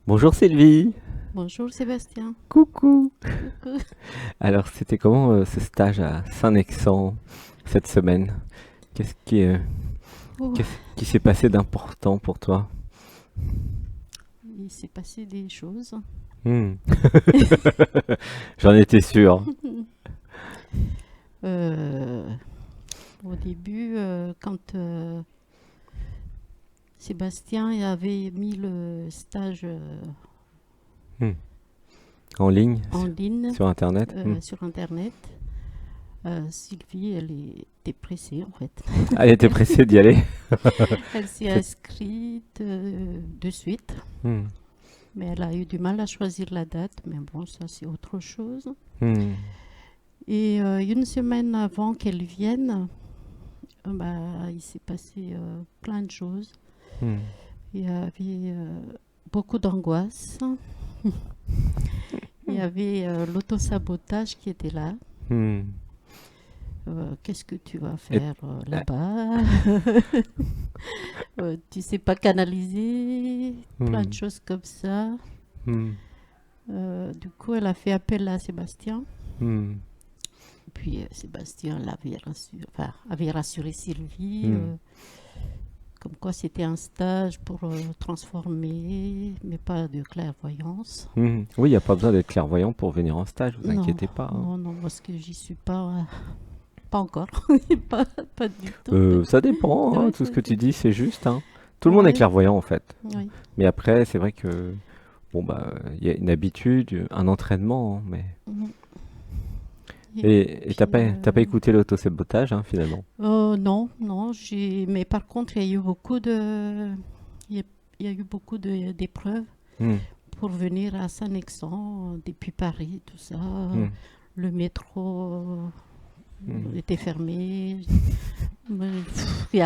Bonjour Sylvie, Bonjour Sébastien. coucou. Coucou. Alors c'était comment ce stage à Saint-Nexan cette semaine? Qu'est-ce qui, euh, Oh, qu'est-ce qui s'est passé d'important pour toi? il s'est passé des choses. Hmm. J'en étais sûr. Euh, Au début, quand Sébastien avait mis le stage Hmm. En ligne, en ligne sur Internet. Hmm. sur Internet, Sylvie, elle était pressée en fait. Elle était pressée d'y aller. Elle s'est C'est- inscrite de suite, Hmm. mais elle a eu du mal à choisir la date. Mais bon, ça c'est autre chose. Hmm. Et une semaine avant qu'elle vienne, bah, il s'est passé plein de choses. Hmm. Il y avait beaucoup d'angoisse. Il y avait l'autosabotage qui était là. Hmm. Qu'est-ce que tu vas Et- faire ah, là-bas? Tu sais pas canaliser, plein de hmm. choses comme ça. Hmm. Du coup, elle a fait appel à Sébastien. Hmm. Puis Sébastien avait rassuré Sylvie, Hmm. comme quoi c'était un stage pour transformer, mais pas de clairvoyance. Hmm. Oui, il n'y a pas besoin d'être clairvoyant pour venir en stage, vous Non, inquiétez pas, hein. non, non, parce que j'y suis pas encore. pas, pas du tout. Ça dépend, hein, Ouais, tout ce que tu dis, c'est juste, hein. Tout le monde est ouais, clairvoyant en fait. oui. Mais après, c'est vrai que bon bah il y a une habitude, un entraînement, hein, mais Mhm. et Puis, t'as pas écouté l'auto-sabotage hein, finalement. non, non, mais par contre, il y a eu il y a, il y a eu beaucoup d'épreuves Hmm. pour venir à Saint-Nexan, depuis Paris, tout ça. Hmm. Le métro Hmm. était fermé. Mais, il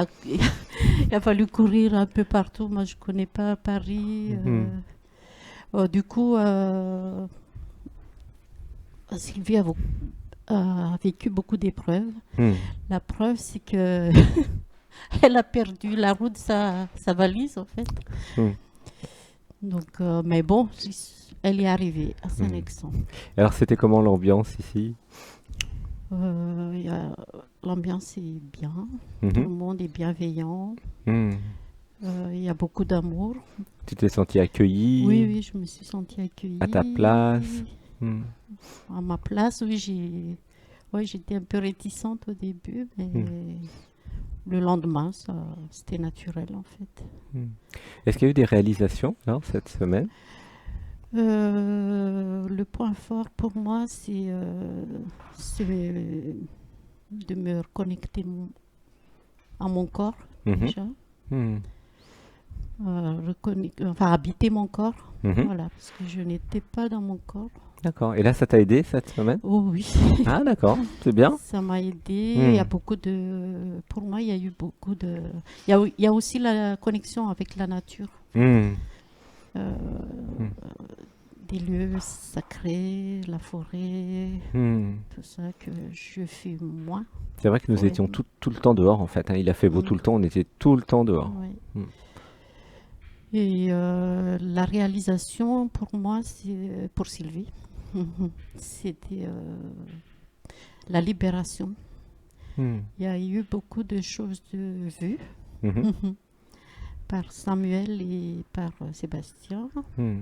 a fallu courir un peu partout. Moi, je connais pas Paris. Hmm. Du coup, Sylvie a vécu beaucoup d'épreuves. Hmm. La preuve, c'est que elle a perdu la roue de sa valise, en fait. Hmm. Donc, mais bon, elle est arrivée à Hmm. Saint-Nexan. Alors c'était comment l'ambiance ici? L'ambiance est bien, tout Mhm. le monde est bienveillant, Hmm. il y a beaucoup d'amour. Tu t'es senti Oui, accueilli oui, je me suis sentie à ta place? accueillie. Hmm. À ma place, oui, ouais, j'étais un peu réticente au début, mais Hmm. le lendemain, c'était naturel en fait. Hmm. Est-ce qu'il y a eu des réalisations là, cette semaine? Le point fort pour moi, c'est de me reconnecter à mon corps Mhm. déjà, Hmm. enfin habiter mon corps, Mhm. voilà, parce que je n'étais pas dans mon corps. D'accord. Et là, ça t'a aidé cette semaine? Oh oui, Ah d'accord, c'est bien. ça m'a aidé. Il y a Hmm. beaucoup de, pour moi, il y a eu beaucoup de, il y a aussi la connexion avec la nature, Hmm. euh, Hmm. des lieux sacrés, la forêt, Hmm. tout ça que je fais moins. C'est vrai que nous Ouais. étions tout le temps dehors en fait, hein. Il a fait beau Mm. tout le temps, on était tout le temps dehors. Ouais. Hmm. Et la réalisation pour moi, c'est pour Sylvie, c'était la libération. Hmm. Il y a eu beaucoup de choses vues Mhm. par Samuel et par Sébastien. Hmm.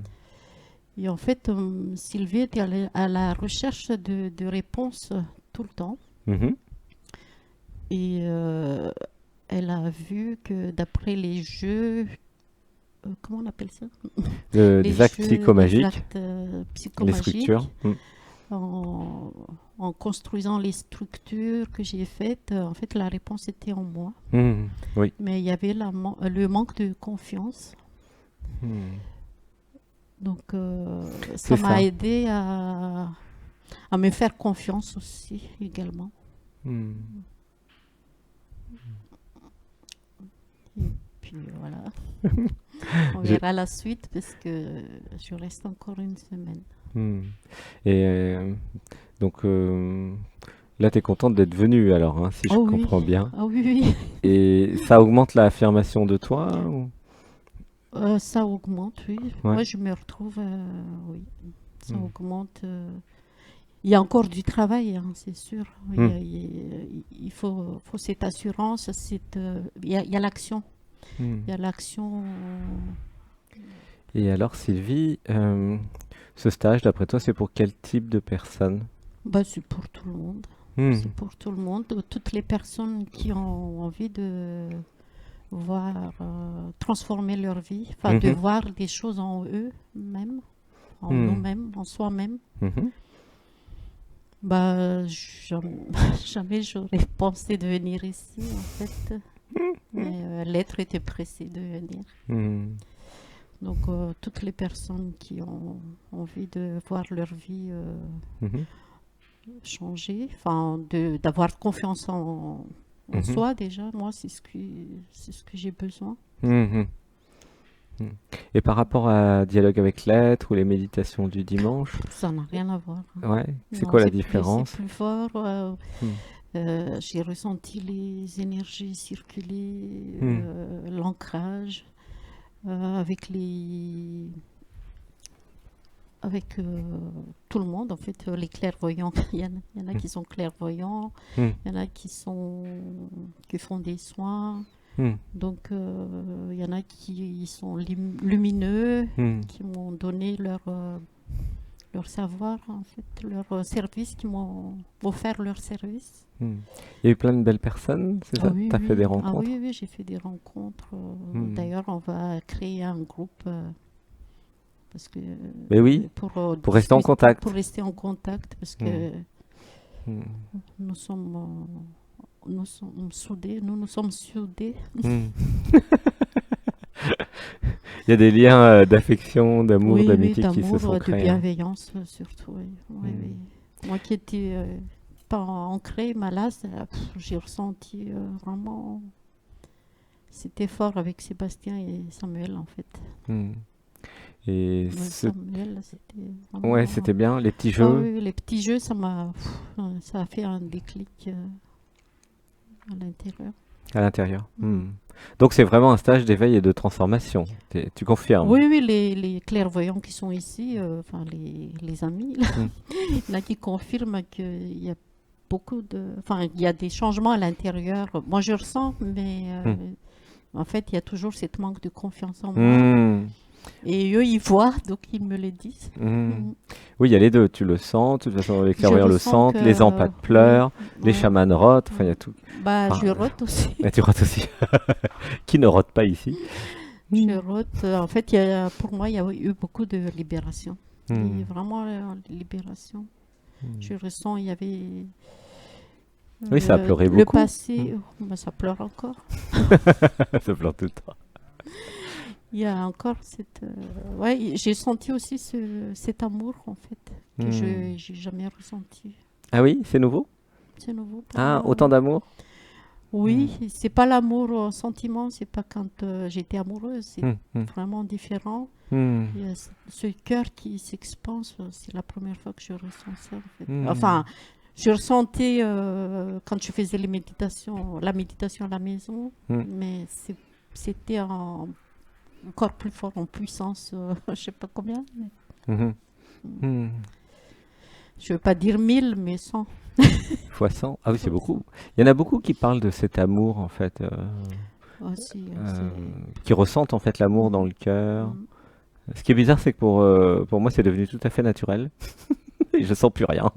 Et en fait, Sylvie était à la recherche de réponses tout le temps. Mhm. Et elle a vu que d'après les jeux, comment on appelle ça? Les Des actes jeux, les psychomagiques, actes les structures. psychomagiques, Hmm. en, en construisant les structures que j'ai faites, en fait, la réponse était en moi. Hmm. Oui, Mais il y avait le manque de confiance. hmm. Donc, C'est ça m'a ça. aidé à me faire confiance aussi, également. Hmm. Et puis voilà, on J'ai- verra la suite parce que je reste encore une semaine. hmm. Et donc là, tu es contente d'être venue alors, hein, si je Oh oui, comprends bien. ah oui, oui. Et ça augmente l'affirmation de toi ou- Ça augmente, oui. Ouais. Moi, je me retrouve, oui, ça Hmm. augmente. Il y a encore du travail, hein, c'est sûr. Hmm. Il faut cette assurance, il y a l'action. Hmm. Il y a l'action. Et alors, Sylvie, ce stage, d'après toi, c'est pour quel type de personnes? Bah, c'est pour tout le monde. Hmm. C'est pour tout le monde. Toutes les personnes qui ont envie de voir transformer leur vie, enfin de Mhm. voir des choses en eux-mêmes, en Hmm. nous-mêmes, en soi-même. Mhm. Bah, jamais j'aurais pensé de venir ici, en fait. Mais l'être était pressé de venir. Hmm. Donc, toutes les personnes qui ont envie de voir leur vie Mhm. changer, enfin, d'avoir confiance en Mhm. soi déjà, moi, c'est ce que j'ai besoin. Mhm. Hmm. Et par rapport à dialogue avec l'être ou les méditations du dimanche, Ça n'a rien à voir. ouais, c'est Non, quoi la c'est différence? plus fort. Hmm. J'ai ressenti les énergies circuler, Hmm. l'ancrage, avec avec tout le monde, en fait, les clairvoyants. Il y en a qui sont clairvoyants, Hmm. il y en a qui font des soins. Hmm. Donc, il y en a qui sont lumineux, Hmm. qui m'ont donné leur savoir, en fait, leur service, qui m'ont offert leur service. Hmm. Il y a eu plein de belles personnes, c'est Ah ça? oui, T'as fait des oui, ah rencontres? oui, oui, j'ai fait des rencontres. Hmm. D'ailleurs, on va créer un groupe parce que Mais oui, pour rester en pour contact. rester en contact, parce Hmm. que Hmm. nous sommes, nous sommes soudés, nous sommes soudés. Hmm. Il y a des liens d'affection, d'amour, Oui, oui, d'amitié qui se d'amour, sont de créés, hein. bienveillance surtout. Oui, oui, Hmm. oui. Moi qui étais pas ancrée, malade, j'ai ressenti vraiment. C'était fort avec Sébastien et Samuel en fait. Hmm. Et Samuel, c'était ouais, vraiment. c'était bien, les petits Ah jeux oui, oui, les petits jeux, ça a fait un déclic à l'intérieur. à l'intérieur. Mm. Hmm. Donc c'est vraiment un stage d'éveil et de transformation. Tu confirmes? Oui, oui, les clairvoyants qui sont ici, enfin les amis, là, Hmm. il y en a qui confirment qu'il y a enfin, il y a des changements à l'intérieur. Moi, je ressens, mais Hmm. en fait, il y a toujours cette manque de confiance en moi. Hmm. Et eux, ils voient, donc ils me le disent. Hmm. Mm. Oui, il y a les deux, tu le sens, de toute façon les Je clairvoyants le ressens sentent, les que, empathes oui, pleurent, les ouais, chamans rotent, enfin il y mm. a tout. Bah, Enfin, je rote aussi. mais tu rotes aussi. Qui ne rote pas ici? Je Hmm. rote. En fait, pour moi, il y a eu beaucoup de libération. Il y a eu Hmm. vraiment libération. Hmm. Je ressens, il y avait Oui, ça a pleuré le beaucoup. Hmm. passé, bah, ça pleure encore. Ça pleure tout le temps. Il y a encore ouais, j'ai senti aussi cet amour, en fait, que je Hmm. n'ai jamais ressenti. Ah oui, c'est nouveau? C'est nouveau pour Ah, moi. autant d'amour? Hmm. Oui, c'est pas l'amour sentiment, c'est pas quand j'étais amoureuse, c'est Hmm. Hmm. vraiment différent. Hmm. Il y a ce cœur qui s'expanse, c'est la première fois que je ressens ça, en fait. Hmm. Enfin, je ressentais quand je faisais la méditation à la maison, Hmm. mais c'était encore plus fort en puissance, je sais pas combien. Mhm. Mm. Hmm. Je veux pas dire 1000, mais 100. Fois 100. Ah oui, c'est Fois 100. beaucoup. Il y en a beaucoup qui parlent de cet amour, en fait, Aussi, euh, qui ressentent en fait l'amour dans Mm, le cœur. mm. Ce qui est bizarre, c'est que pour moi, c'est devenu tout à fait naturel. Et je sens plus rien.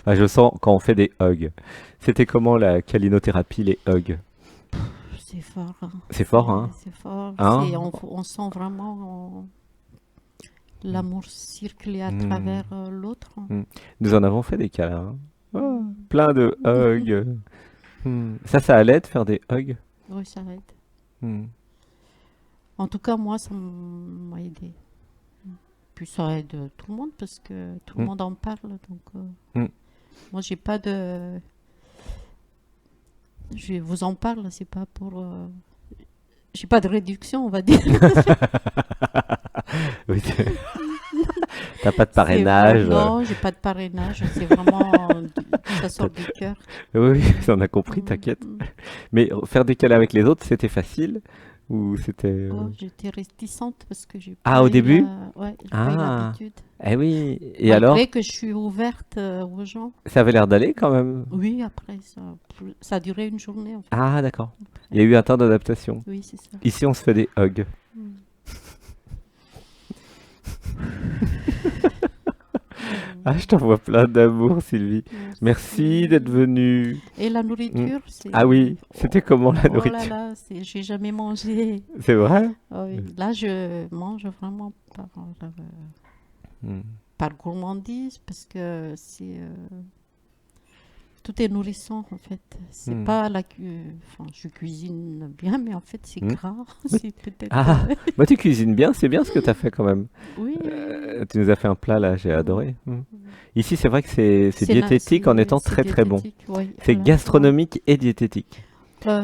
Enfin, je sens quand on fait des hugs. C'était comment la calinothérapie, les hugs? C'est fort, hein. C'est fort, hein? C'est fort. Hein? On sent vraiment l'amour circuler à Hmm. travers l'autre. Hmm. Nous en avons fait des câlins, hein. Oh, Mm. plein de hugs. Hmm. Ça allait de faire des hugs? Oui, ça aide. Hmm. En tout cas, moi, ça m'a aidé. Puis ça aide tout le monde parce que tout le Hmm. monde en parle. Donc, Hmm. moi, j'ai pas de. Je vous en parle, c'est pas pour. J'ai pas de réduction, on va dire. Oui, t'as pas de parrainage. Non, j'ai pas de parrainage. C'est vraiment. Ça sort du cœur. Oui, oui, on a compris, Mm, t'inquiète. mm. Mais faire des câlins avec les autres, c'était facile. Ou c'était... Oh, j'étais réticente parce que j'ai Ah, pas au eu début? j'ai pas eu Ah, l'habitude. eh oui. Et alors, Malgré que je suis ouverte aux gens. ça avait l'air d'aller quand même. Oui, après, ça a duré une journée en fait. Ah, d'accord. Il y a Après. eu un temps d'adaptation. Oui, c'est ça. Ici, on se fait des hugs. Mm. Ah, je t'envoie plein d'amour, Sylvie. Merci d'être Merci. venue. Et la Mm. nourriture, Ah oui, c'était comment la oh là nourriture? là, j'ai jamais mangé. C'est vrai? Ah oui, là, je mange vraiment Mm. par gourmandise parce que tout est nourrissant en fait. C'est Mm. pas enfin, je cuisine bien, mais en fait, c'est Mm. gras. C'est peut-être. Ah, bah tu cuisines bien, c'est bien ce que tu as fait quand même. Oui, oui, Tu nous as fait un plat là, j'ai oui. adoré. Mm. Mm. Ici, c'est vrai que c'est C'est diététique en étant c'est très très bon. diététique, oui, C'est à la fois. gastronomique et diététique.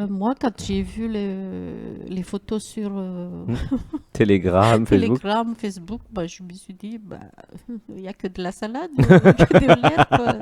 Moi, quand j'ai vu les photos sur Mm. Telegram, Facebook. Telegram, Facebook, bah, je me suis dit, bah, il n'y a que de la salade, que de l'air, quoi.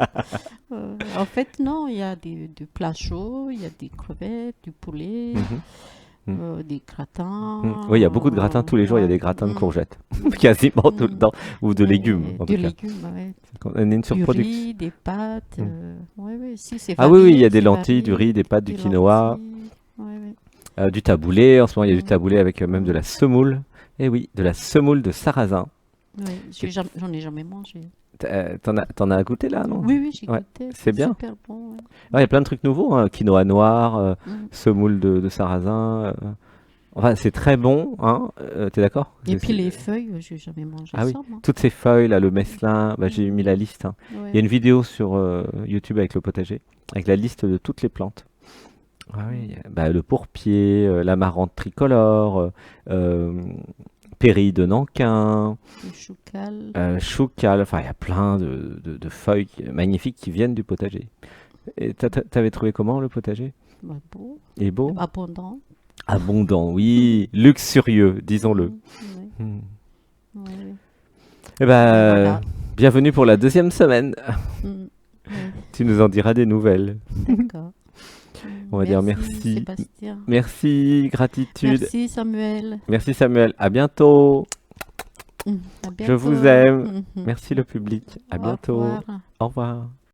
En fait, non, il y a du plat chaud, il y a des crevettes, du poulet, Mhm. des gratins. Oui, il y a beaucoup de gratins tous les jours, il y a des Ouais. gratins de Mm. courgettes. Mm. Quasiment tout le Mm. temps. Ou de légumes, Ouais, en du tout cas. légume, ouais. On a une Du surproduction. riz, des pâtes. Mm. Ouais, ouais, si, c'est Ah oui, oui, il y varié, a des c'est lentilles, du riz, varié, des pâtes, du des quinoa, lentilles. Ouais, ouais. du taboulé. En ce moment, il y a du Mm. taboulé avec même de Mm. la semoule. Eh oui, de la semoule de sarrasin. Ouais, C'est- j'en ai jamais mangé. T'en as goûté là, non? Oui, oui, j'ai Ouais, goûté, c'est c'est bien. super bon. Ouais. Ouais, il y a plein de trucs nouveaux, hein. Quinoa noir, Mm. semoule de sarrasin. Enfin, c'est très bon, hein. T'es d'accord? Et puis les feuilles, j'ai jamais mangé Ah oui, ça, moi. toutes ces feuilles là, le mesclin, bah, j'ai mis la liste, hein. Ouais, Il y a une ouais. vidéo sur YouTube avec le potager, avec la liste de toutes les plantes. Ah oui, bah, le pourpier, l'amarante tricolore, euh, pérille de Nankin, Le choucal. choucal, enfin il y a plein de feuilles magnifiques qui viennent du potager. Et t'avais trouvé comment le potager? Bah, beau, Il est beau? abondant. Abondant, oui, luxurieux, disons-le. Ouais, Hmm. ouais, ouais. Eh Et ben, voilà. bienvenue pour la deuxième semaine. Mm. Ouais, Tu nous en diras des nouvelles. d'accord. On va dire Merci, merci. Sébastien. Merci, gratitude. Merci, Samuel. Merci Samuel. À bientôt. Mm. À Je vous bientôt. aime. Mhm. Merci le public. À Au bientôt. revoir. Au revoir.